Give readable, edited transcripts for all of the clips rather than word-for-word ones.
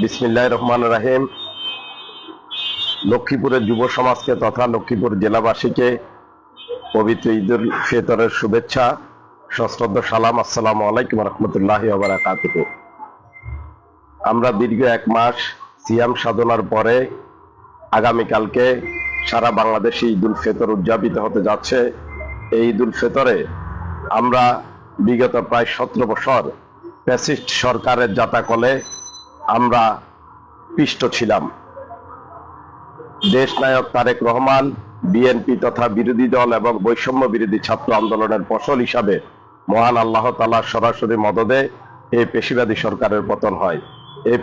বিসমিল্লাহির রহমানির রহিম। লক্ষ্মীপুরের যুব সমাজকে তথা লক্ষ্মীপুর জেলাবাসীকে পবিত্র ঈদুল ফিতরের শুভেচ্ছা, সশ্রদ্ধ সালাম। আসসালামু আলাইকুম রহমতুল্লাহি ওয়া বারাকাতুহু। আমরা দীর্ঘ এক মাস সিয়াম সাধনার পরে আগামীকালকে সারা বাংলাদেশে ঈদুল ফিতর উদযাপিত হতে যাচ্ছে। এই ঈদুল ফিতরে আমরা বিগত প্রায় 17 বছর ফ্যাসিস্ট সরকারের জাতাকলে আমরা পিষ্ট ছিলাম। দেশ নায়ক তারেক রহমান, বিএনপি তথা বিরোধী দল এবং বৈষম্য বিরোধী ছাত্র আন্দোলনের ফসল হিসাবে মহান আল্লাহ তাআলার সরাসরি মদদে এই পেশিবাদী সরকারের পতন হয়। এই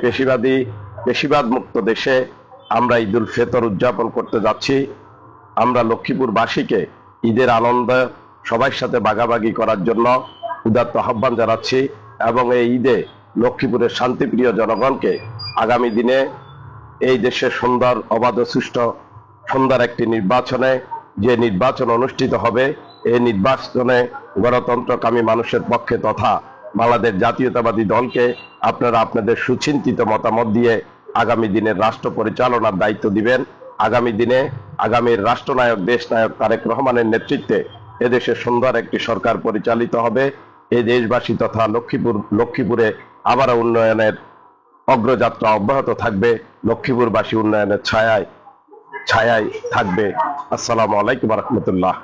পেশিবাদ মুক্ত দেশে আমরা ঈদুল ফিতর উদযাপন করতে যাচ্ছি। আমরা লক্ষ্মীপুরবাসীকে ঈদের আনন্দ সবার সাথে ভাগাভাগি করার জন্য উদাত্ত আহ্বান জানাচ্ছি এবং এই ঈদে লক্ষ্মীপুরের শান্তিপ্রিয় জনগণকে আগামী দিনে এই দেশের সুন্দর অবাধ সুষ্ঠু সুন্দর একটি নির্বাচনে যে নির্বাচন অনুষ্ঠিত হবে, এই নির্বাচনে গণতন্ত্রকামী মানুষের পক্ষে তথা বাংলাদেশ জাতীয়তাবাদী দলকে আপনারা আপনাদের সুচিন্তিত মতামত দিয়ে আগামী দিনের রাষ্ট্র পরিচালনার দায়িত্ব দিবেন। আগামী দিনে আগামীর রাষ্ট্রনায়ক দেশ নায়ক তারেক রহমানের নেতৃত্বে এদেশে সুন্দর একটি সরকার পরিচালিত হবে। এই দেশবাসী তথা লক্ষ্মীপুরে আবারও উন্নয়নের অগ্রযাত্রা অব্যাহত থাকবে। লক্ষ্মীপুরবাসী উন্নয়নের ছায়ায় থাকবে। আসসালামু আলাইকুম রহমতুল্লাহ।